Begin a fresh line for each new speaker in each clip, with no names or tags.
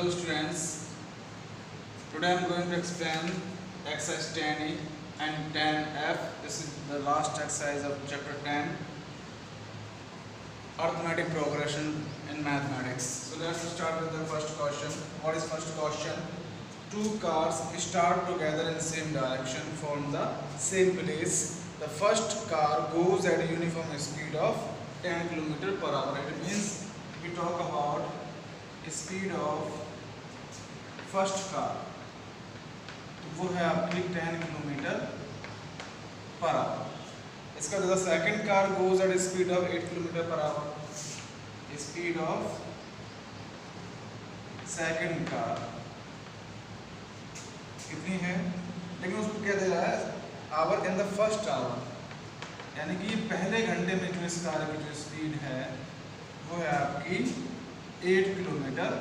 Hello students, today I am going to explain exercise 10E and 10F. This is the last exercise of chapter 10, arithmetic progression in mathematics. So let's start with the first question. What is first question? Two cars start together in the same direction from the same place. The first car goes at a uniform speed of 10 km per hour. It means we talk about speed of first car तो वो है आपकी 10 kilometre per hour. इसका जो second car goes at speed of 8 kilometre per hour. Speed of second car कितनी है, लेकिन उसको क्या दे रहा है hour in the first hour, यानी कि पहले घंटे में जो इस कार की जो स्पीड है वो है आपकी 8 किलोमीटर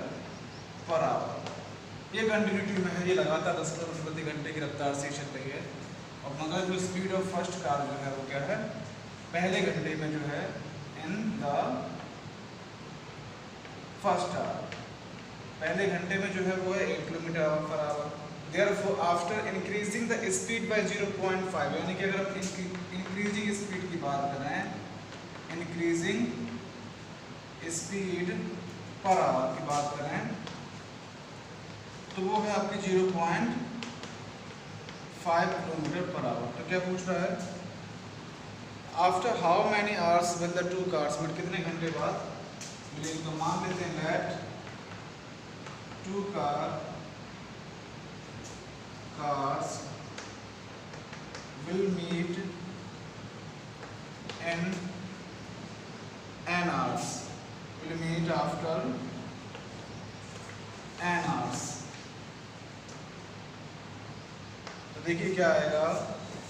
पर आवर। ये कंटिन्यूटी में है, ये लगातार 10 किलोमीटर प्रति घंटे की रफ्तार से चल रही है। और मगर जो स्पीड ऑफ फर्स्ट कार जो है वो क्या है, पहले घंटे में जो है इन द फर्स्ट आवर, पहले घंटे में जो है वो है 8 kilometre per our. Therefore after increasing the speed bye 0.5, यानी कि अगर हम इंक्रीजिंग स्पीड की बात करें, इंक्रीजिंग स्पीड पर आवर की बात करें तो वो है आपकी 0.5 किलोमीटर पर आवर। तो क्या पूछ रहा है, after how many hours will the two cars, में कितने घंटे बाद मिलेंगे। तो मान लेते हैं let two cars will meet in n hours, will meet after n hours। तो देखिए क्या आएगा,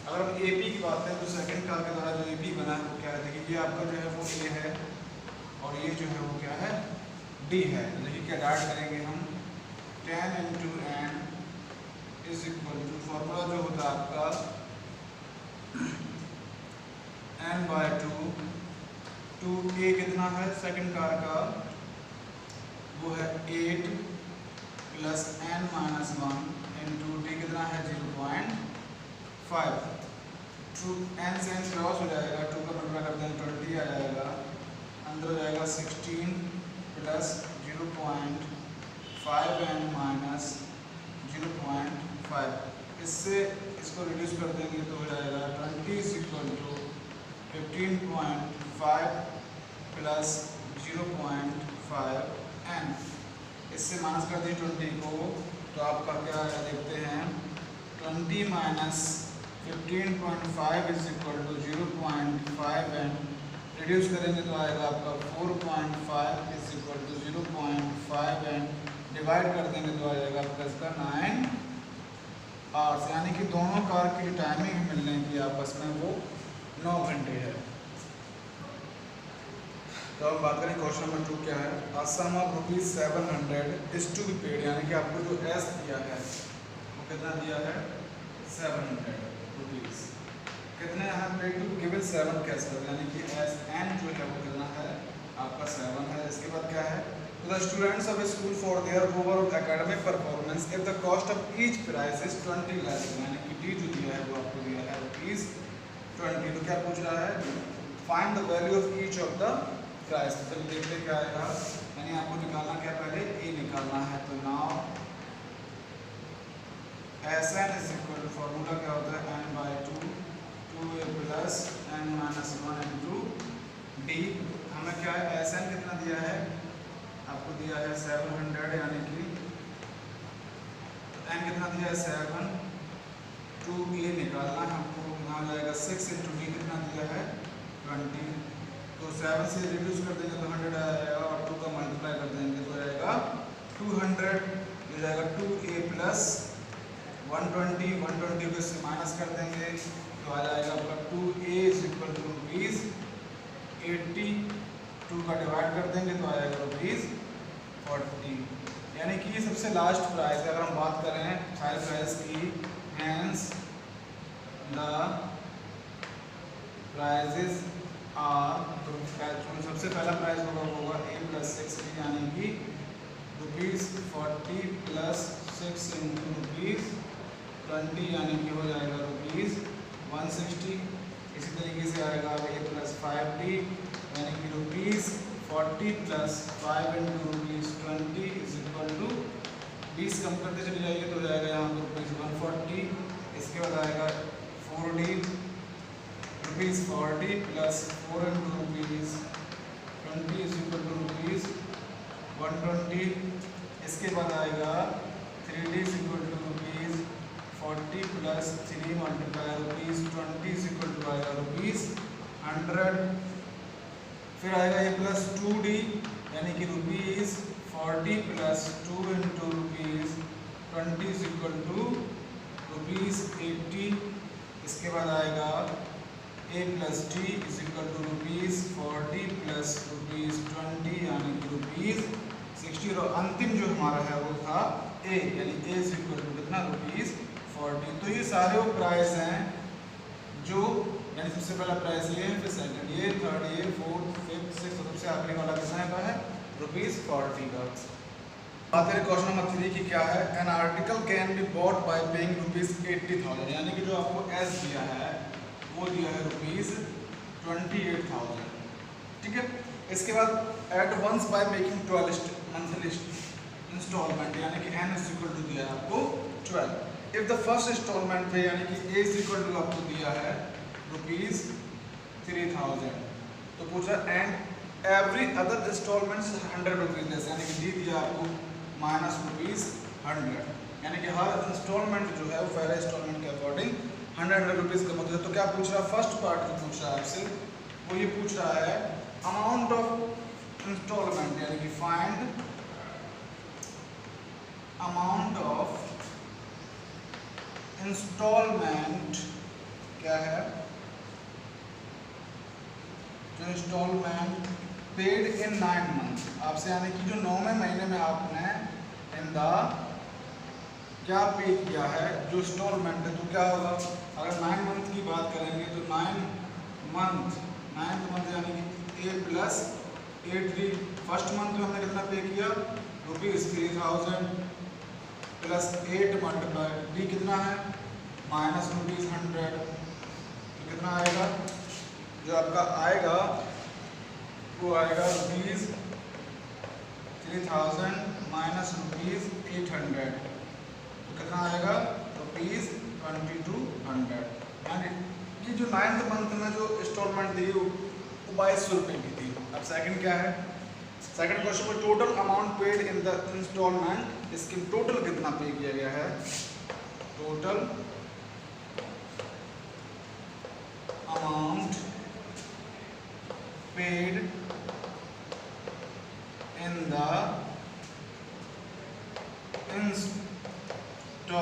अगर हम AP की बात करें तो सेकंड कार के द्वारा जो AP बना है वो क्या है, देखिए ये आपका जो है वो A है और ये जो है वो क्या है D है। तो देखिए क्या डाट करेंगे हम, 10 into n is equal to formula जो होता है आपका n/2। 2A कितना है सेकंड कार का, वो है 8 प्लस n-1 इंटू D कितना है 0.5। 2 n से n क्रॉस हो जाएगा, 2 का मल्टीप्लाई कर दें 20 आ जाएगा, अंदर हो जाएगा 16 प्लस 0.5 n माइनस 0.5। इससे इसको रिड्यूस कर देंगे तो हो जाएगा 20 is equal to 15.5 plus 0.5 n। इससे माइनस कर दिए 20 को तो आपका क्या है देखते हैं, 20 minus 15.5 is equal to 0.5 n। Reduce करेंगे तो आएगा आपका 4.5 is equal to 0.5 n। Divide कर देंगे तो आ जाएगा आपका इसका 9 आवर्स, यानी कि दोनों कार की टाइमिंग मिलने की आपस में वो 9 घंटे है। तो हम बात करें क्वेश्चन नंबर 2 क्या है, a sum of ₹700 is to be paid, यानी कि आपको जो एस दिया है वो कितना दिया है 700 रुपीज़। कितने यहाँ पे टू गिवन 7 कैश कर, यानी कि एस एन जो है वो कितना है आपका 7 है। इसके बाद क्या है, the students of school for their overall academic performance if the cost of each price is 20 lakh, यानी कि डी जो दिया है वो आपको दिया है ₹20। तो क्या पूछ रहा है, find the value of each of the price. तो चलिए देखते क्या आएगा, यानी आपको निकालना क्या, पहले ए निकालना है। तो now S n is equal to formula क्या होता है n/2 2a plus n-1 into D. हमें क्या है एस एन कितना दिया है, आपको दिया है 700, यानी कि एन कितना दिया है 7, 2a निकालना है हमको, यहाँ जाएगा 6 इंटू डी कितना दिया है 20। तो 7 से रिड्यूस कर देंगे तो 100 आ जाएगा और 2 का मल्टीप्लाई कर देंगे तो आएगा 200, हो जाएगा 2a प्लस 120 को इससे माइनस कर देंगे तो आ जाएगा आपका 2a इज इक्वल टू ₹80। 2 का डिवाइड कर देंगे तो आ जाएगा ₹40, यानी कि ये सबसे लास्ट प्राइस है। अगर हम बात करें फाइनल प्राइस की, हैंस द प्राइजेस आर, तो सबसे पहला प्राइस होगा ए प्लस 6 यानी कि ₹40 40 प्लस 6 इंटू रुपीज़ 20 यानी कि हो जाएगा रुपीज़ 160। इसी तरीके से आएगा a प्लस 5d यानी कि rupees 40 plus 5 into rupees 20 is equal to 20 कम करते चले जाइए तो हो जाएगा यहाँ पर रुपीज़ 140। इसके बाद आएगा 4d rupees 40 plus 4 into rupees 20 is equal to rupees 120। इसके बाद आएगा 3d is equal to rupees 40 plus 3 multiply rupees 20 is equal to आएगा रुपीज़ 100। फिर आएगा ये प्लस 2d यानी कि rupees 40 plus 2 into rupees 20 is equal to rupees 80। इसके बाद आएगा a plus d is equal to rupees 40 plus rupees 20 यानी कि रुपीज़ 60। और अंतिम जो हमारा है वो था a यानी a इज इक्वल टू कितना रुपीज़ 40। तो ये सारे वो प्राइस हैं जो यानी सबसे पहला प्राइस ये है, फिर सेकंड ये, थर्ड ये, फोर्थ, फिफ्थ, सिक्स्थ, सबसे आखिरी वाला कितना का है रुपीज़ 40 का। बात करें क्वेश्चन नंबर 3 की क्या है, an article can be bought by paying rupees 80,000 यानी कि जो आपको एस दिया है वो दिया है रुपीज़ 28,000। ठीक है। इसके बाद at once by making 12 monthly instalment यानी कि एन इज इक्वल टू दिया है आपको 12। इफ द फर्स्ट इंस्टॉलमेंट पे यानी कि ए इज इक्वल टू आपको दिया है रुपीज़ 3,000 तो पूछा and every other instalments 100 rupees less यानी कि डी दिया आपको माइनस रुपीज़ 100 यानी कि हर इंस्टॉलमेंट जो है वो पहले इंस्टॉलमेंट के अकॉर्डिंग 100 रुपीज़ का मतलब है। तो क्या पूछ रहा है, फर्स्ट पार्ट जो पूछ रहा है आपसे वो ये पूछ रहा है अमाउंट ऑफ इंस्टॉलमेंट यानी कि फाइंड अमाउंट ऑफ इंस्टॉलमेंट क्या है, जो इंस्टॉलमेंट पेड इन 9 मंथ आपसे यानी कि जो 9वें महीने में आपने इन द क्या पे किया है जो इंस्टॉलमेंट है, तो क्या होगा अगर 9 मंथ की बात करेंगे तो 9th मंथ यानी कि a plus 8d। First month में हमने कितना पे किया रुपीज़ 3,000 प्लस 8 मल्टीप्लाई डी कितना है माइनस रुपीज़ 100 तो कितना आएगा, जो आपका आएगा वो आएगा रुपीज़ 3,000 माइनस रुपीज़ 800 तो कितना आएगा रुपीज़ 2,200। यानी कि जो 9th मंथ में जो इंस्टॉलमेंट दी वो 2200 रुपये की थी। अब सेकंड क्या है, सेकंड क्वेश्चन में total amount paid in the instalment, इसकी टोटल कितना पे किया गया है, total amount paid in the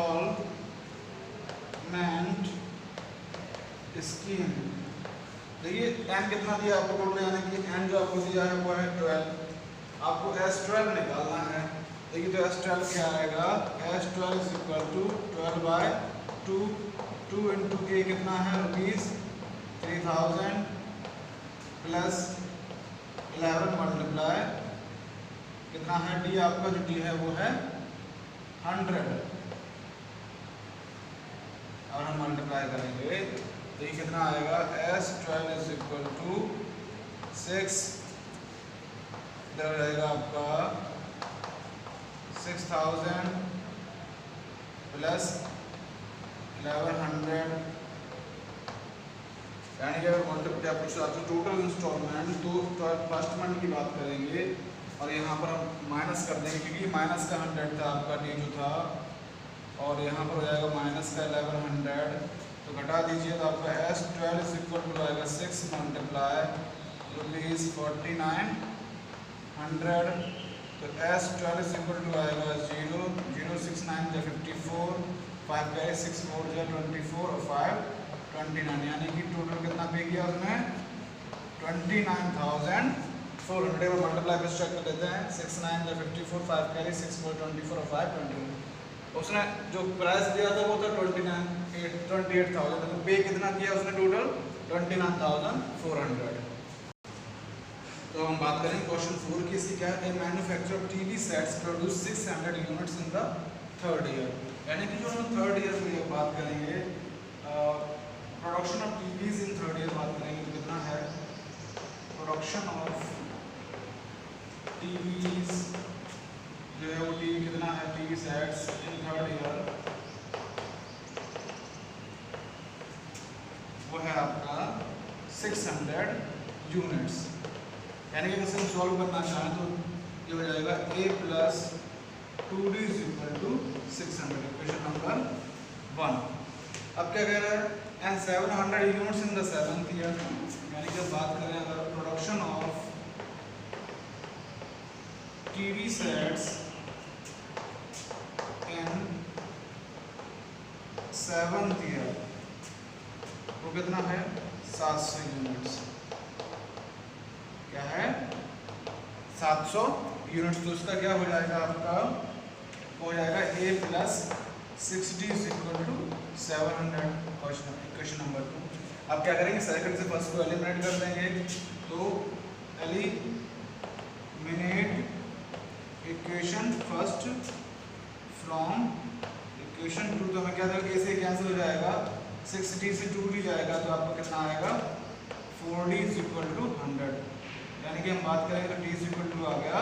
instalment scheme. देखिए एन कितना दिया आपको टोटल यानी कि एन जो आपको दिया है वो है 12, आपको S12 निकालना है। देखिए तो S12 क्या आएगा, S12 is equal to 12/2 2 into a कितना है रुपीज़ 3,000 प्लस 11 मल्टीप्लाई कितना है डी आपका जो डी है वो है 100 और हम मल्टीप्लाई करेंगे तो ये कितना आएगा S12 इज इक्वल टू 6 इधर हो जाएगा आपका 6,000 प्लस 1100 यानी कि अगर मल्टीप्लाई पूछ रहा तो टोटल इंस्टॉलमेंट तो फर्स्ट मंथ की बात करेंगे और यहाँ पर हम माइनस कर देंगे क्योंकि माइनस का 100 था आपका डी जो था और यहाँ पर हो जाएगा माइनस का 1100 तो घटा दीजिए तो आपका S12 इज इक्वल टू आएगा 6 मल्टीप्लाई रुपीज़ 4,900 तो S12 इज इक्वल टू आएगा 0 0 6 9 जो 54 5 का 6 4 जो 24 और 5 29 यानी कि टोटल कितना पे किया उसने 29,400 में मल्टीप्लाई बेस चेक कर लेते हैं 6 9 जो 54 5 का 6 4 24 और 5 29 उसने जो प्राइस दिया था वो था 28,000 तो पे कितना किया उसने टोटल 29,400। तो हम बात करें क्वेश्चन 4 की। इसकी क्या है, manufacture of TV sets produce 600 units in the third year. यानी कि जो हम थर्ड ईयर में बात करेंगे production of TVs in third year बात करेंगे तो कितना है, प्रोडक्शन ऑफ टीवीज जो है वो टीवी कितना है, TV sets in third year वो है आपका 600 यूनिट्स। यानी कि अगर हम सॉल्व करना चाहें तो ये हो जाएगा a plus 2d is equal to 600, equation number 1। अब क्या कह रहा है, and 700 units in the 7th year. यानी कि बात करें अगर production of TV sets in 7th year वो कितना है, 700 यूनिट्स। क्या है, 700 यूनिट्स। तो इसका क्या हो जाएगा, आपका हो जाएगा a plus 60 is equal to 700, equation number 2। अब क्या करेंगे, सेकंड से फर्स्ट को एलिमिनेट कर देंगे। तो eliminate equation first from equation 2। तो हमें क्या देगा, a से कैंसिल हो जाएगा, 60 से 2d जाएगा तो आपको कितना आएगा, 4d इज इक्वल टू 100। यानी कि हम बात करेंगे तो d इज इक्वल टू आ गया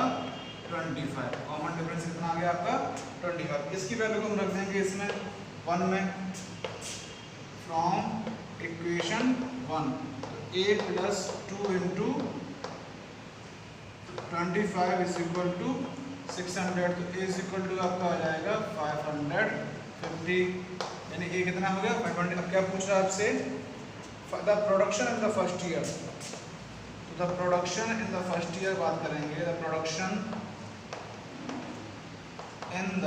25। कॉमन डिफरेंस कितना आ गया आपका 25। इसकी वैल्यू को हम रख देंगे इसमें 1 में, from equation 1 a plus 2 into 25 is equal to 600। तो a इज इक्वल टू आपका आ जाएगा 550। यानी a कितना हो गया 520। अब क्या पूछ रहा है आपसे, the production in the first year. तो the production in the first year बात करेंगे, the production in the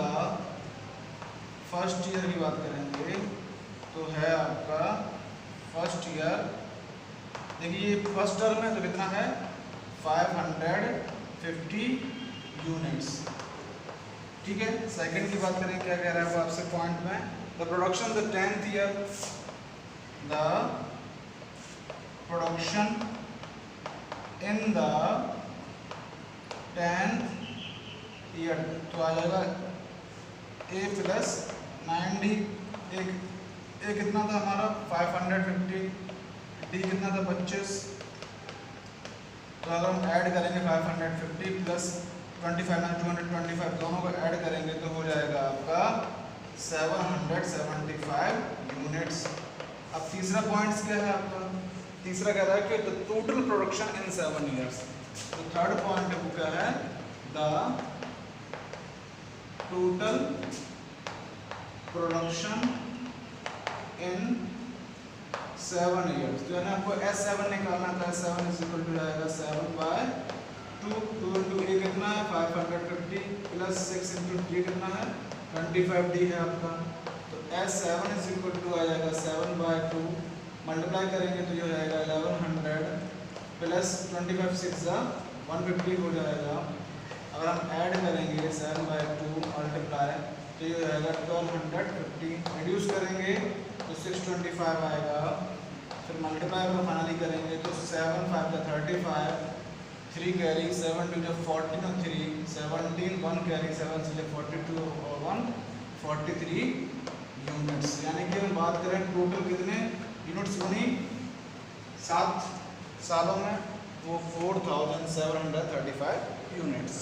first year की बात करेंगे तो है आपका फर्स्ट ईयर। देखिए फर्स्ट टर्म है तो कितना है 550 यूनिट्स। ठीक है, सेकंड की बात करें, क्या कह रहा है वो आपसे पॉइंट में, the production the 10th year, the production in the 10th year. तो आ जाएगा a प्लस 90, एक कितना था हमारा 550, d कितना था 25। तो अगर हम ऐड करेंगे 550 प्लस 25 में 225 दोनों को ऐड करेंगे तो हो जाएगा आपका 775 यूनिट्स। अब तीसरा पॉइंट क्या है आपका, तीसरा कह रहा है कि the total production in 7 years. तो थर्ड पॉइंट वो क्या है, the total production in 7 years. तो यानी आपको S7 निकालना था, S7 इज इक्वल टू जाएगा 7/2। 2 इंटू a कितना है 550 प्लस 6 इंटू d कितना है 25d है आपका। तो S7 इज इक्वल टू आ जाएगा 7/2, मल्टीप्लाई करेंगे तो ये हो जाएगा 1100 प्लस 25 6 150 हो जाएगा। अगर हम ऐड करेंगे 7/2 मल्टीप्लाई तो ये हो जाएगा 1250, रिड्यूस करेंगे तो 625 आएगा। फिर मल्टीप्लाई को फाइनली करेंगे तो 7 5 का 35, 3 कैरी 7 2 जब 14 और 3 17, 1 कैरी 7 से 42 और 1 43 यूनिट्स। यानी कि हम बात करें टोटल कितने यूनिट्स बनी 7 सालों में, वो 4735 यूनिट्स।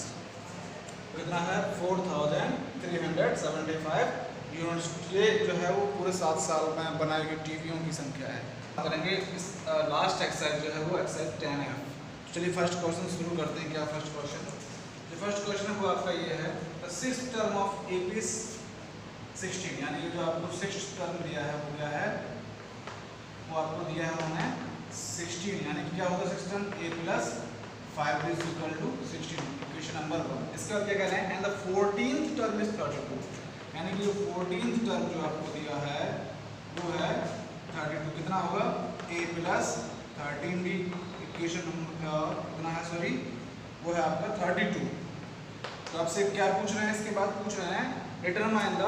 कितना है 4375 यूनिट्स। ये जो है वो पूरे 7 साल में बनाई गई टीवियों की संख्या है। करेंगे इस लास्ट एक्सरसाइज जो है वो एक्सरसाइज 10F। चलिए फर्स्ट क्वेश्चन शुरू करते हैं। क्या फर्स्ट क्वेश्चन, जो फर्स्ट क्वेश्चन है वो आपका ये है, the sixth term of AP 16। यानी कि जो आपको सिक्स्थ टर्म दिया है वो क्या है, वो आपको दिया है उन्होंने 16। यानी कि क्या होगा sixth term, a plus 5 is equal to 16, equation number 1। इसके बाद क्या कह रहे हैं, and the 14th term is 32। यानी कि जो 14th टर्म जो आपको दिया है वो है 32। कितना होगा a plus 13d, equation number कितना है, सॉरी वो है आपका 32। तो आपसे क्या पूछ रहे हैं, इसके बाद पूछ रहे हैं डिटरमाइन द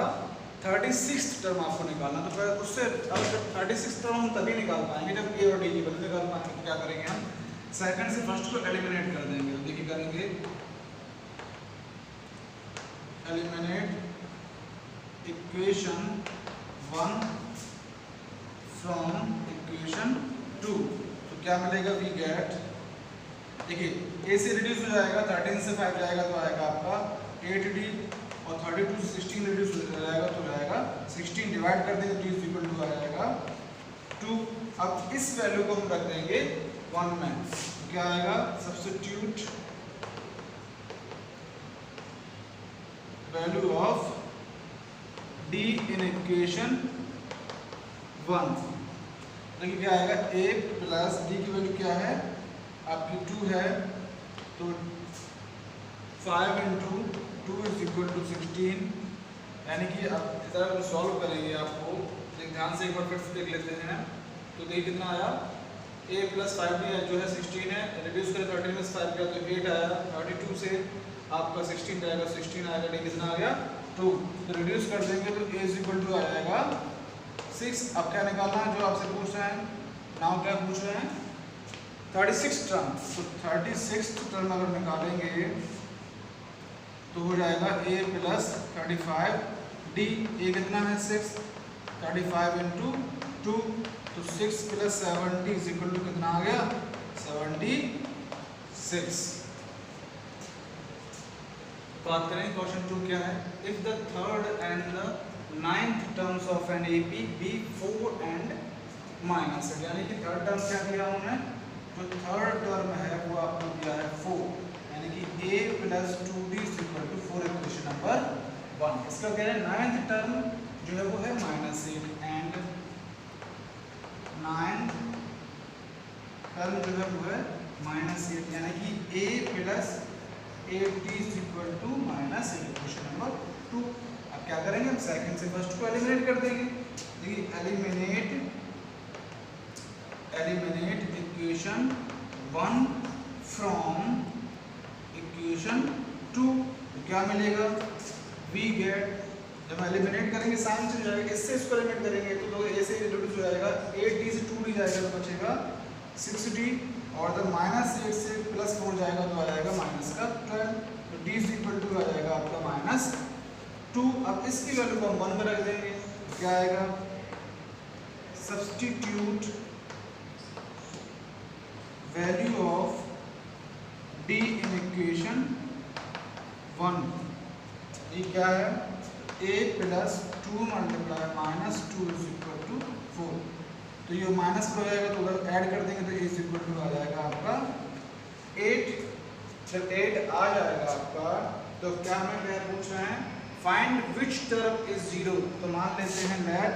36th टर्म आपको निकालना। तो फिर उससे अब 36th टर्म हम तभी निकाल पाएंगे जब a और d की वैल्यू निकाल पाएंगे। तो क्या करेंगे हम, सेकंड से फर्स्ट को एलिमिनेट कर देंगे। तो देखिए करेंगे एलिमिनेट इक्वेशन 1 फ्रॉम इक्वेशन 2। तो क्या मिलेगा, वी गेट, देखिए a से रिड्यूस हो जाएगा, 13 से 5 जाएगा तो आएगा आपका 8d, और 32 से 16 रिड्यूस हो जाएगा तो जाएगा 16, डिवाइड कर देंगे तो इक्वल टू आ जाएगा 2। अब इस वैल्यू को हम रख देंगे 1 में, तो क्या आएगा, substitute value of d in equation 1, देखिए क्या आएगा, a प्लस d की वैल्यू क्या है आपकी 2 है, तो 5 इंटू 2 इज इक्वल टू 16, यानी कि अब इस तरह सॉल्व करेंगे आपको, ध्यान से एक बार फिर से देख लेते हैं। तो देखिए कितना आया, a प्लस 5d जो है 16 है, रिड्यूस करें 13 में से 5 गया तो 8 आया, 32 से आपका 16 जाएगा, 16 आएगा, d कितना आ गया 2, तो रिड्यूस कर देंगे तो a इज इक्वल टू आ जाएगा 6। अब क्या निकालना है, जो आपसे पूछ रहे हैं, नाउ क्या पूछ रहे हैं, 36 टर्म, तो 36 टर्म अगर निकालेंगे तो हो जाएगा a प्लस 35d, a कितना है 6, 35 इंटू 2, तो 6 प्लस 70 इज इक्वल टू कितना आ गया 76। बात करें क्वेश्चन 2 क्या है, if the third and the 9th terms of an AP be 4 and minus, यानी कि थर्ड टर्म क्या दिया उन्होंने, जो थर्ड टर्म है वो आपको दिया है 4, यानी कि a plus 2d is equal to 4, equation number 1। इसका कह रहे हैं 9th टर्म जो है वो है -8 एंड 9th टर्म जो है वो है -8, यानी कि a plus 8d is equal to -8, equation number 2। अब क्या करेंगे, हम सेकंड से फर्स्ट को एलिमिनेट कर देंगे। देखिए एलिमिनेट इक्वेशन 1 फ्रॉम इक्वेशन 2, तो क्या मिलेगा, वी गेट, जब एलिमिनेट करेंगे साइन चेंज हो जाएगा, इससे इसको एलिमिनेट करेंगे तो a से रिड्यूस हो जाएगा, 8d से 2d जाएगा तो बचेगा 6d, और जब -8 से +4 जाएगा तो आ जाएगा -12, तो d इज इक्वल टू आ जाएगा आपका -2। अब इसकी वैल्यू को हम 1 में रख देंगे, तो क्या आएगा, substitute value of d in equation 1, ये क्या है, a plus 2 multiply -2 is equal to 4, तो ये माइनस पर हो जाएगा तो उधर ऐड कर देंगे तो a इज इक्वल टू आ जाएगा आपका 8। जब 8 आ जाएगा आपका तो क्या हमें पूछ रहे हैं, फाइंड विच टर्म इज 0, तो मान लेते हैं लेट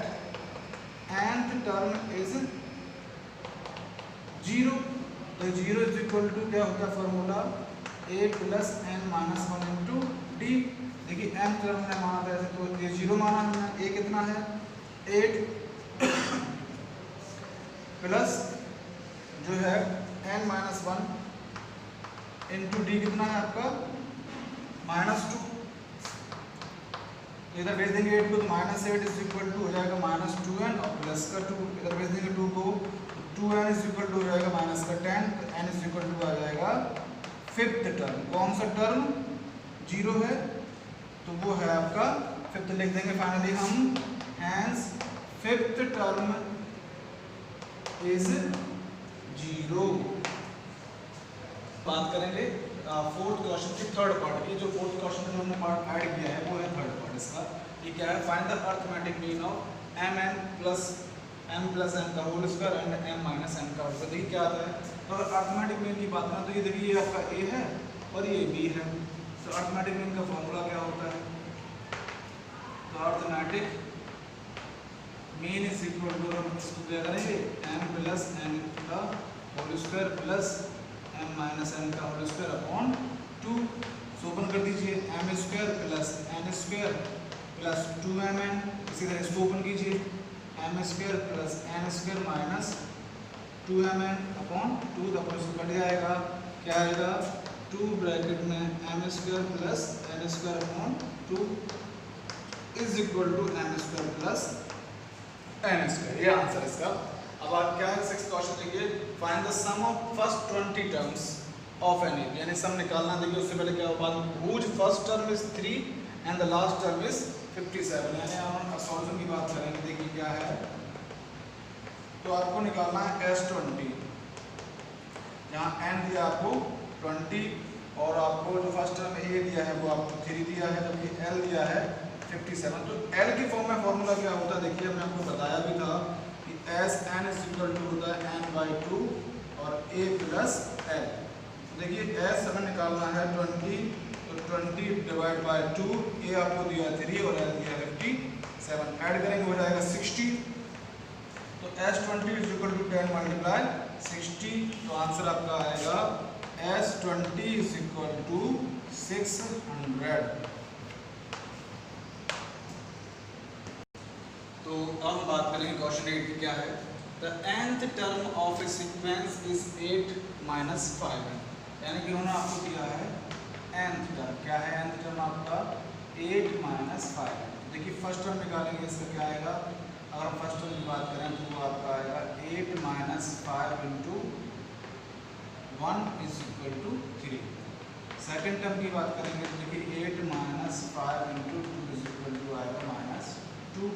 nth टर्म इज 0, तो 0 इज इक्वल टू क्या होता है formula, a plus n minus 1 into d। देखिए n टर्म ने माना था ऐसे, तो ये 0 माना हमने, a कितना है 8 प्लस जो है n माइनस 1 इंटू d कितना है आपका -2, इधर भेज देंगे 8 को तो -8 इज इक्वल टू हो जाएगा -2n और प्लस का 2, इधर भेज देंगे 2 को 2n इज इक्वल टू हो जाएगा -10, तो n इज इक्वल टू आ जाएगा 5th टर्म। कौन सा टर्म 0 है, तो वो है आपका 5th, लिख देंगे फाइनली हम, हैंस 5th टर्म इज 0। बात करेंगे 4th क्वेश्चन की थर्ड पार्ट की, जो 4th क्वेश्चन में हमने पार्ट ऐड किया है वो है थर्ड पार्ट इसका। ये क्या है, find the arithmetic mean of mn plus m plus n का whole square and m minus n का होल स्क्वायर। देखिए क्या आता है, तो अरिथमेटिक मीन की बात करें तो ये देखिए ये आपका a है और ये b है, तो अरिथमेटिक मीन का फॉर्मूला क्या होता है, तो arithmetic mean is equal to, हम इसको क्या करेंगे, m प्लस n का whole square plus m minus n का whole square upon 2। So open कर दीजिए, m square plus n square plus 2mn, इसी तरह इसको ओपन कीजिए, m square plus n square minus 2mn upon 2, तो अपन इसको कट जाएगा, क्या आएगा 2 ब्रैकेट में m square plus n square upon 2 is equal to m square plus n square, ये आंसर इसका अब आप क्या है, 6th क्वेश्चन देखिए, find the sum of first 20 terms of an AP, यानी सम निकालना। देखिए उससे पहले क्या होगा, whose first term is 3 and the last term is 57, यानी हम सॉल्यूशन की बात करेंगे। देखिए क्या है, तो आपको निकालना है S20, यहाँ n दिया आपको 20 और आपको जो फर्स्ट टर्म A दिया है वो आपको 3 दिया है, जबकि L दिया है 57। तो L की फॉर्म में फॉर्मूला क्या होता है, देखिए हमने आपको बताया भी था कि Sn इज इक्वल टू होता है n/2 और A प्लस L। देखिए S हमें निकालना है 20, तो 20 डिवाइड बाय 2, A आपको दिया 3 और L दिया 57, ऐड करेंगे हो जाएगा 60। तो S20 is equal to 10 multiply 60, तो आंसर आपका आएगा S20 इज इक्वल टू 600। तो अब हम बात करेंगे क्वेश्चन 8 की क्या है, the nth term of A sequence is 8 minus 5, यानी कि उन्होंने आपको दिया है nth टर्म, क्या है nth टर्म आपका 8 माइनस 5। देखिए फर्स्ट टर्म निकालेंगे, इसका क्या आएगा, अगर हम फर्स्ट टर्म की बात करें तो वो आपका आएगा 8 minus 5 into 1 is equal to 3। Second term की बात करेंगे तो देखिए 8 minus 5 into 2 is equal to आएगा माइनस 2।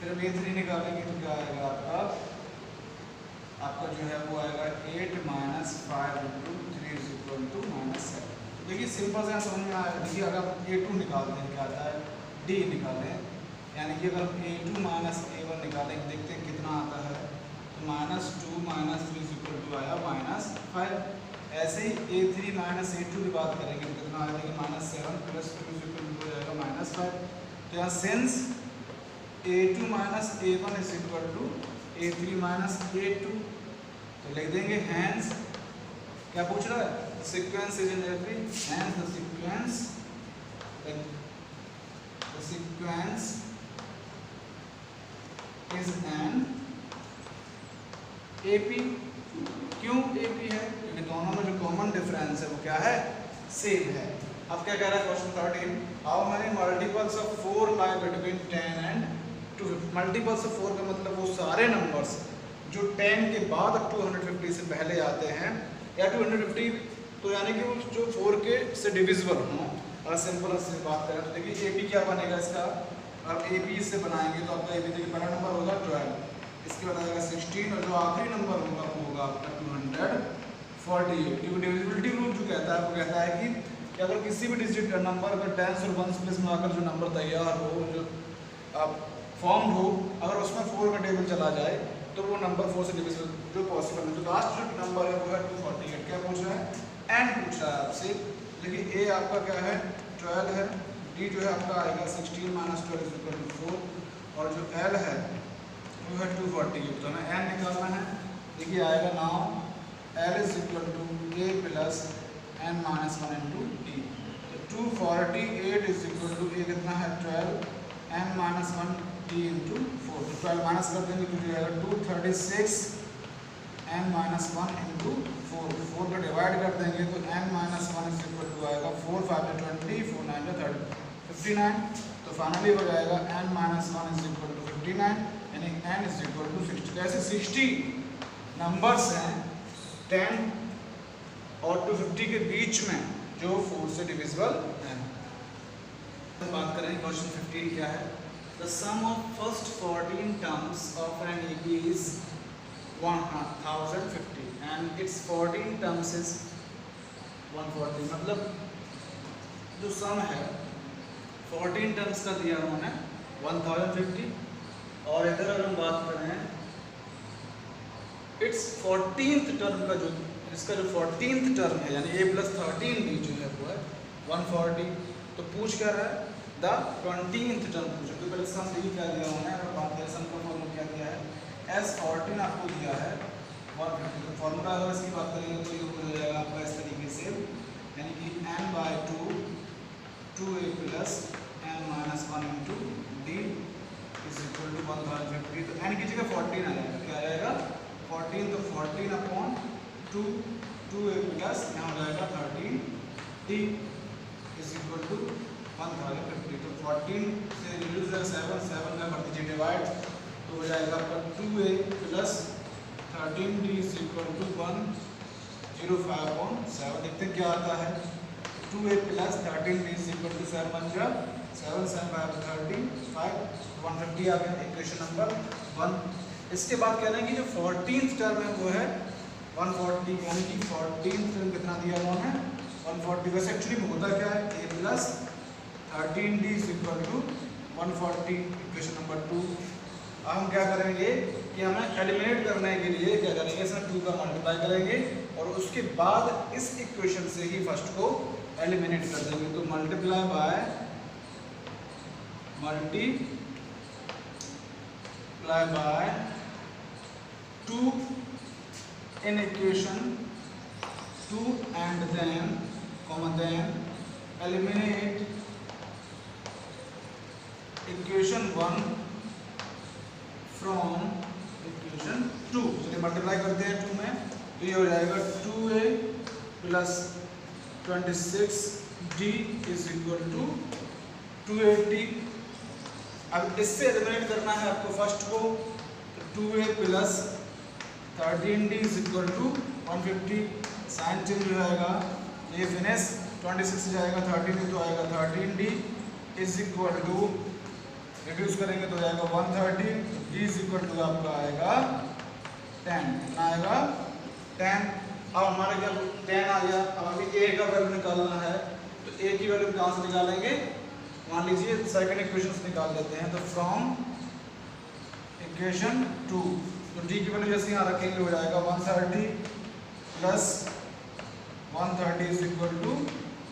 फिर हम A3 निकालेंगे तो क्या आएगा आपका जो है वो आएगा 8 minus 5 into 3 is equal to minus 7। देखिए सिंपल से समझ में आया। देखिए अगर हम A2 निकालते हैं क्या आता है, D निकालें, यानी कि अगर हम A2 माइनस A1 निकालेंगे, देखते हैं कितना आता है, तो minus 2 minus 3 is equal to आया माइनस 5। ऐसे ही A3 माइनस A2 की बात करेंगे तो कितना आया, देखिए minus 7 plus 2 is equal to हो जाएगा माइनस 5। तो यहाँ since A2 minus A1 is equal to A3 minus A2, तो लिख देंगे हैंस, क्या पूछ रहा है, sequence is in every, hence the sequence is an AP। क्यों AP है, क्योंकि दोनों में जो कॉमन डिफरेंस है वो क्या है, सेम है। अब क्या कह रहा है question 13, how many multiples of 4 lie between 10 and 250। Multiples of 4 का मतलब वो सारे नंबर्स जो 10 के बाद 250 से पहले आते हैं, या 250 तो यानी कि वो जो 4 के से डिविजिबल हों। अगर सिंपल से बात करें तो देखिए AP क्या बनेगा इसका, अब AP से बनाएंगे तो आपका AP देखिए पहला नंबर होगा 12, इसके बाद आएगा 16 और जो आखिरी नंबर होगा वो होगा आपका 248। क्योंकि डिविजिबिलिटी रूल जो कहता है वो कहता है कि अगर किसी भी डिजिट नंबर का टेंस और वंस प्लेस में आकर जो नंबर तैयार हो, जो आप फॉर्म हो, अगर उसमें 4 का टेबल चला जाए तो वो नंबर 4 से डिविजिबल जो पॉसिबल है। तो लास्ट जो नंबर है वो है 248। क्या पूछ रहा है, एन पूछ रहा है आपसे। देखिए A आपका क्या है 12 है, D जो है आपका आएगा 16 माइनस 12 इज इक्वल टू 4, और जो L है वो है 248। तो हमें n निकालना है। देखिए आएगा now L is equal to A plus n minus 1 into D। तो 248 इज इक्वल टू A कितना है 12 n माइनस 1 D इंटू 4। तो 12 माइनस कर देंगे तो जाएगा 236 n माइनस 1 इंटू 4। 4 का डिवाइड कर देंगे तो n minus 1 is equal to आएगा 4 5 20 4 9 30 59। तो फाइनली हो जाएगा n minus 1 is equal to 59, यानी n इज इक्वल टू 60। ऐसे 60 नंबर्स हैं 10 और 250 के बीच में जो 4 से डिविजिबल है। तो बात करें क्वेश्चन 15 क्या है, the sum of first 14 terms of an AP is 1050 and its 14 terms is 140। मतलब जो सम है 14 टर्म्स का दिया उन्होंने 1050, और इधर अगर हम बात करें इट्स 14th टर्म का जो इसका जो 14th टर्म है यानी A प्लस 13D जो है वो है 140। तो पूछ क्या रहा है, द 20th टर्म पूछा। तो पहले सम डी क्या दिया उन्होंने, अगर बात करें सम का फॉर्मूला क्या दिया है, S14 आपको दिया है 150। तो फॉर्मूला अगर इसकी बात करेंगे तो ये हो जाएगा आपका इस तरीके से, यानी कि n/2 2A plus n minus 1 into D is equal to 1050। तो n की जगह 14 आ जाएगा, क्या आ जाएगा 14, तो 14 अपॉन 2A प्लस यहाँ हो जाएगा 13D इज इक्वल टू 1050। तो 14 से रिड्यूस 7 का कर दीजिए डिवाइड, तो हो जाएगा आपका 2A plus 13d is equal to 105/7। देखते हैं क्या आता है। 2a plus 13d is equal to 7 बन गया 7 7 5 35 150 आ गया इक्वेशन नंबर 1। इसके बाद कह रहे हैं कि जो 14th टर्म है वो है 140, यानी कि 14th टर्म कितना दिया हुआ है 140। वैसे एक्चुअली में होता क्या है, a plus 13d is equal to 140 equation number 2। अब हम क्या करेंगे कि हमें एलिमिनेट करने के लिए क्या करेंगे, इसमें 2 का मल्टीप्लाई करेंगे और उसके बाद इस इक्वेशन से ही फर्स्ट को एलिमिनेट कर देंगे। तो multiply by 2 in equation 2 and then eliminate equation 1 from equation 2। चलिए मल्टीप्लाई करते हैं 2 में, तो ये हो जाएगा 2a plus 26d is equal to 280। अब इससे एलिमिनेट करना है आपको फर्स्ट को, तो 2a plus 13d is equal to 150। Sign change हो जाएगा, ये फिनिश 26 से जाएगा 13 तो आएगा 13d is equal to, reduce करेंगे तो जाएगा 130, d इज इक्वल टू आपका आएगा 10। कितना आएगा 10। अब हमारे क्या 10 आ गया। अब हमें a का वैल्यू निकालना है, तो a की वैल्यू कहाँ से निकालेंगे, मान लीजिए सेकंड इक्वेशन से निकाल लेते हैं। तो फ्रॉम इक्वेशन 2, तो d की वैल्यू जैसे यहाँ रखेंगे हो जाएगा 130 plus 130 is equal to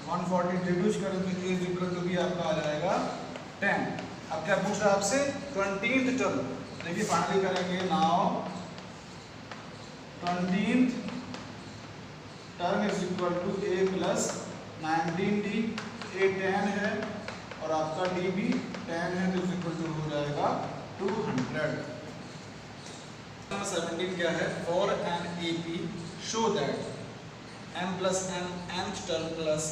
140, reduce करें तो a इज इक्वल टू भी आपका आ जाएगा 10। अब क्या पूछ रहा है आपसे 20th टर्म, देखिए फाइनली करेंगे now 20th term is equal to a plus 19d, a 10 है और आपका d भी 10 है, तो इज इक्वल टू हो जाएगा 200। 17 क्या है, for an AP show that m plus n nth term plus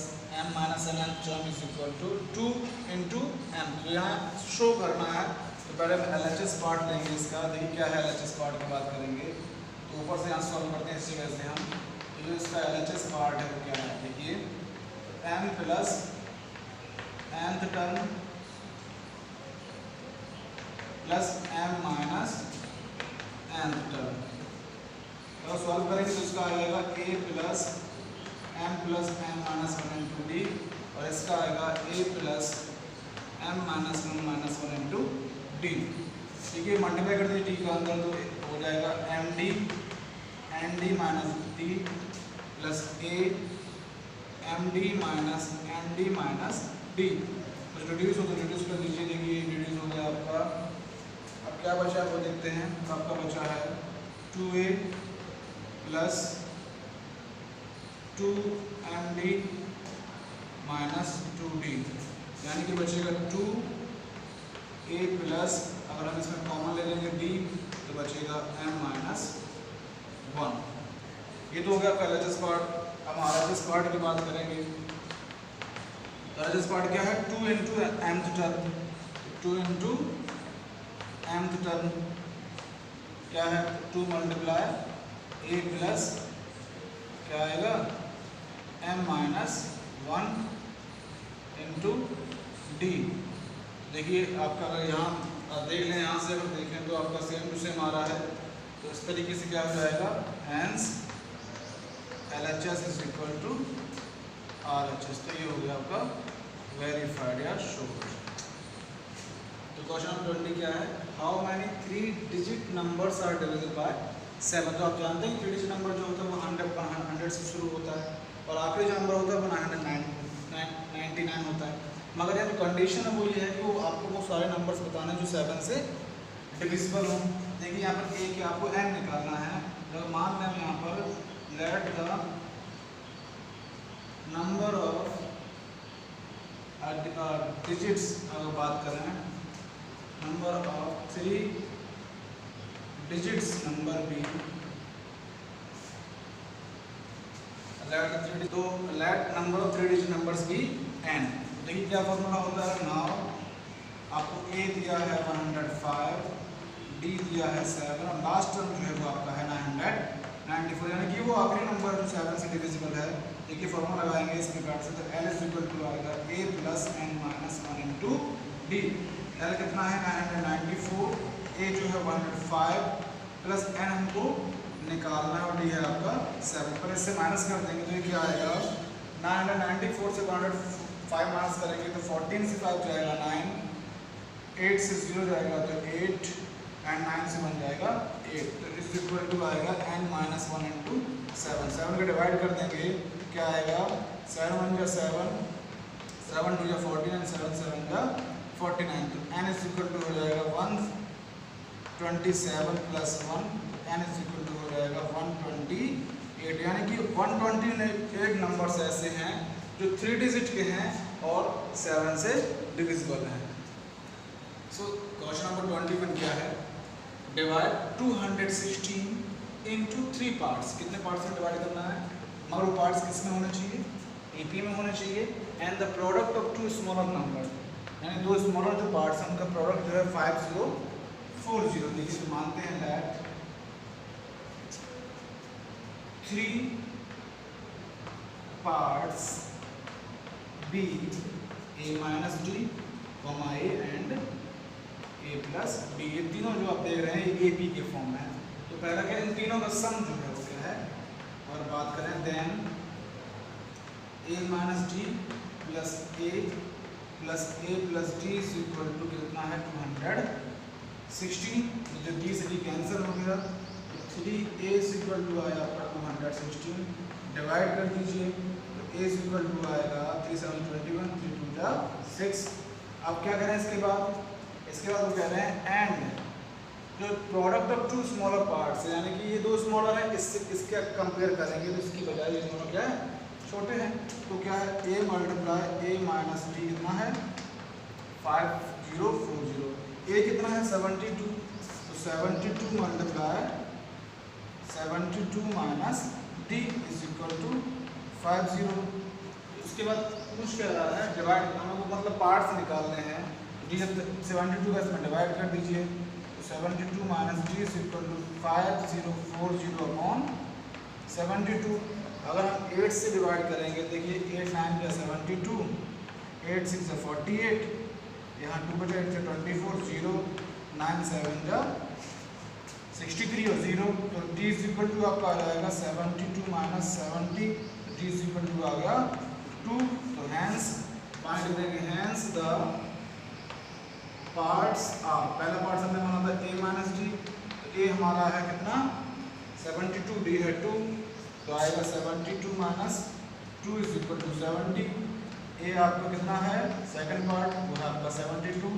m minus n nth term is equal to 2 into m। तो यहाँ शो करना है, तो पहले हम LHS पार्ट लेंगे इसका। देखिए क्या है LHS पार्ट की बात करेंगे, तो ऊपर से यहाँ सॉल्व करते हैं इसी वजह से हम। तो जो इसका LHS पार्ट है वो क्या है, देखिए m plus nth term plus m minus nth term, तो सॉल्व करेंगे तो इसका आएगा a plus m plus m minus 1 into D, और इसका आएगा a plus m minus 1 minus 1 into D. ठीक है, मल्टीप्लाई कर दीजिए d का अंदर, तो हो जाएगा md minus d plus a md minus md minus d। तो रिड्यूस हो तो रिड्यूस कर दीजिए, देखिए रिड्यूस हो गया आपका। अब क्या बचा है वो देखते हैं। आपका बचा है 2a plus 2md minus 2d, यानी कि बचेगा 2a प्लस, अगर हम इसमें कॉमन ले लेंगे d तो बचेगा m माइनस 1। ये तो हो गया आपका LHS पार्ट। अब RHS पार्ट की बात करेंगे, तो RHS पार्ट क्या है 2 into mth term, 2 into mth term क्या है 2 मल्टीप्लाई a प्लस क्या आएगा m माइनस 1 इंटू डी। देखिए आपका अगर यहाँ देख लें, यहाँ से अगर देखें तो आपका सेम टू सेम आ रहा है, तो इस तरीके से क्या हो जाएगा, hence LHS is equal to RHS। तो ये हो गया आपका वेरीफाइड या शोड। तो क्वेश्चन नंबर 20 क्या है, how many 3 digit numbers are divisible by 7। तो आप जानते हैं 3 डिजिट नंबर जो होता है वो 100 से शुरू होता है और आखिरी जो नंबर होता है वो 99 होता है। मगर यहाँ जो कंडीशन है वो ये है कि वो आपको वो सारे नंबर्स बताने जो 7 से डिविजिबल हों। देखिए यहाँ पर a कि आपको n निकालना है, तो मान लें यहाँ पर let the number of digits, अगर बात करें number of 3 digits number B, तो let number of 3 digit numbers B n। देखिए क्या फॉर्मूला होता है, नाउ आपको a दिया है 105, b डी दिया है 7 और लास्ट टर्म जो है वो आपका है 994, यानी कि वो आखिरी नंबर जो 7 से डिविजिबल है। देखिए फॉर्मूला लगाएंगे इस प्रकार से, तो L इज इक्वल टू आएगा a plus n minus 1 into D. L कितना है 994, a जो है 105 प्लस n हमको निकालना है और डी है आपका 7। पर इससे माइनस कर देंगे तो ये क्या आएगा 994 से 105 माइनस करेंगे तो 14 से 5 जाएगा 9, 8 से 0 जाएगा तो 8 एंड 9 से बन जाएगा 8। तो इस इक्वल टू आएगा n माइनस 1 इंटू 7। 7 को डिवाइड कर देंगे क्या आएगा 7 1 जा 7, 7 2 जा 14 एंड 7 7 जा 49। तो n इज इक्वल टू हो जाएगा 127 plus 1, n is equal to हो जाएगा 128। यानी कि 128 नंबर्स ऐसे हैं जो 3 डिजिट के हैं और 7 से डिविजिबल हैं। सो क्वेश्चन नंबर 21 क्या है, डिवाइड 216 इंटू 3 पार्ट्स। कितने पार्ट्स में डिवाइड करना है, मगर वो पार्ट्स किस में होने चाहिए, EP में होने चाहिए। And the product of 2 smaller number, यानी 2 स्मॉलर जो पार्ट्स हैं उनका प्रोडक्ट जो है 5040। देखिए तो मानते हैं that 3 parts B A minus D, A and A plus B, ये तीनों जो आप देख रहे हैं ये AP के फॉर्म में है। तो पहला क्या इन तीनों का सम जो है वो क्या है, और बात करें then A minus D plus A plus D is equal to कितना है 216। जो D से D कैंसिल हो गया तो 3A इज इक्वल टू आया आपका 216, डिवाइड कर दीजिए तो A इज इक्वल टू आएगा 3 7 21, 3 2 जा 6। अब क्या करें इसके बाद वो कह रहे हैं एंड जो प्रोडक्ट ऑफ 2 स्मॉलर पार्ट्स है, यानी कि ये 2 स्मॉलर है, इसके कंपेयर करेंगे तो इसकी बजाय ये दोनों क्या है छोटे हैं। तो क्या है A multiply A minus D कितना है 5040। A कितना है 72, तो 72 multiply 72 minus D is equal to 50। उसके बाद कुछ कह रहा है डिवाइड, हमको मतलब पार्ट्स निकालने हैं। D जब 72 का इसमें डिवाइड कर दीजिए तो 72 minus D is equal to 5040 upon 72। अगर हम 8 से डिवाइड करेंगे, देखिए 8 9 जा 72, 8 6 जा 48, यहाँ 2 बचा 8 से 24, 0 9 7 जा 63 और 0। तो D इज इक्वल टू आपका आ जाएगा 72 minus 70, D is equal to आ गया 2। तो हैंस फाइंड करेंगे, हैंस द पार्ट्स आर, पहला पार्ट हमने माना था A माइनस D, तो A हमारा है कितना 72, D है 2, तो आएगा 72 minus 2 is equal to 70। A आपका कितना है सेकंड पार्ट वो है आपका 72,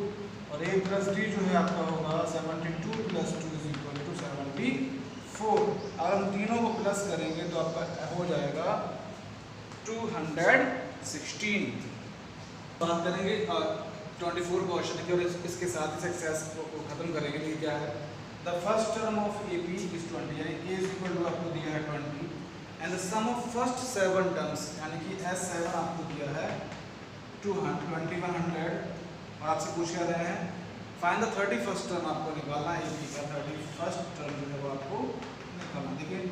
और A प्लस D जो है आपका होगा 72 प्लस 2 इज इक्वल टू 74। अगर हम तीनों को प्लस करेंगे तो आपका हो जाएगा 216। बात करेंगे 24 क्वेश्चन की और इसके साथ ही सक्सेस को खत्म करेंगे। तो क्या है the first term of AP is 20, यानी A इज इक्वल टू आपको दिया है 20 and the sum of first 7 terms, यानी कि S7 आपको दिया है 2100 और आपसे पूछ क्या रहे हैं फाइंड द 31st टर्म, आपको निकालना है AP का 31st टर्म जो है वो आपको निकालना। देखिए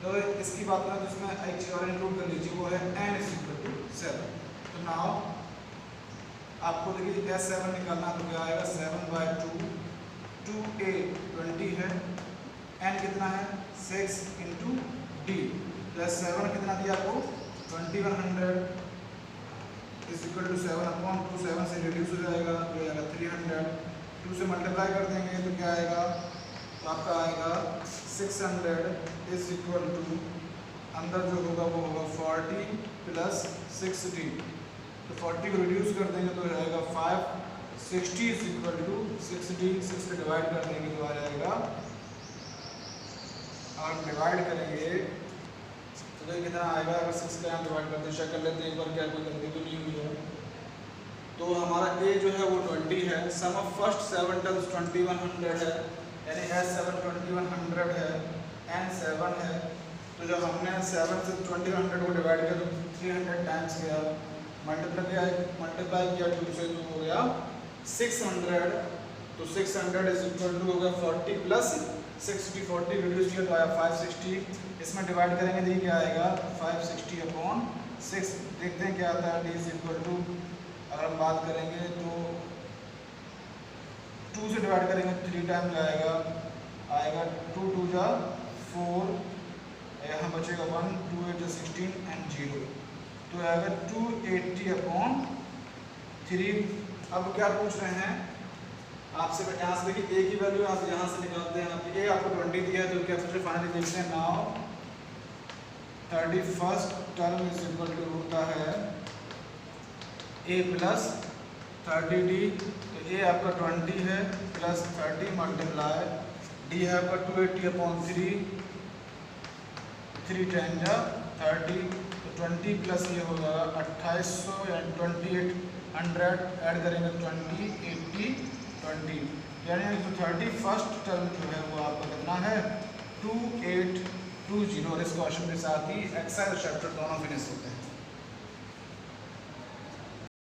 तो इसकी बात करें तो इसमें एक चीज और इंक्लूड कर लीजिए, वो है n इज इक्वल टू 7। तो नाउ आपको देखिए S7 निकालना तो क्या आएगा 7/2, 2A 20 है, n कितना है 6 इंटू D, प्लस 7 कितना दिया आपको 2100 इज इक्वल टू 7 अपॉन 2, 7 से रिड्यूस हो जाएगा तो आएगा 300, 2 से मल्टीप्लाई कर देंगे तो क्या आएगा, तो आपका आएगा 600 इज इक्वल टू अंदर जो होगा वो होगा 40 प्लस 60, तो 40 को रिड्यूस कर देंगे तो जाएगा 5, 60 इज इक्वल टू 60, 6 से डिवाइड कर देंगे तो आ जाएगा, और डिवाइड करेंगे तो देखिए कितना आएगा, अगर 6 का यहाँ डिवाइड करते चेक कर लेते हैं एक बार क्या कोई गलती तो नहीं हुई है। तो हमारा A जो है वो 20 है, सम ऑफ फर्स्ट 7 टर्म्स 2100 है, यानी S7 2100 है, N7 है। तो जब हमने 7 से 2100 को डिवाइड किया तो 300 टाइम्स गया, मल्टीप्लाई किया 2 से तो हो गया 600 तो 600 इज इक्वल टू हो गया 40 प्लस 60, 40 रिड्यूस किया तो आया 560। इसमें डिवाइड करेंगे तो ये क्या आएगा 560 अपॉन 6। देखते हैं क्या आता है। डी इज इक्वल टू, अगर हम बात करेंगे तो 2 से डिवाइड करेंगे 3 टाइम आएगा 2 2 जा 4, यहाँ बचेगा 1, 2 8 जा 16 एंड 0, तो आएगा 280 अपॉन 3। अब क्या पूछ रहे हैं आपसे, यहाँ से देखिए ए की वैल्यू यहाँ से निकालते हैं। आप ए आपको 20 दिया है तो क्या पूछ रहे फाइनली देखते हैं। Now 31st term is equal to होता है ए प्लस 30d, तो ए आपका 20 है प्लस 30 मल्टीप्लाई डी है आपका 280 अपॉन 3, 3 10 जा 30, तो 20 प्लस ये होगा 2800 या 2800 ऐड करेंगे 20 80 20, यानी जो 31st टर्म जो है वो आपका कितना है 2820। और इस क्वेश्चन के साथ ही एक्सरसाइज चैप्टर दोनों फिनिश होते हैं।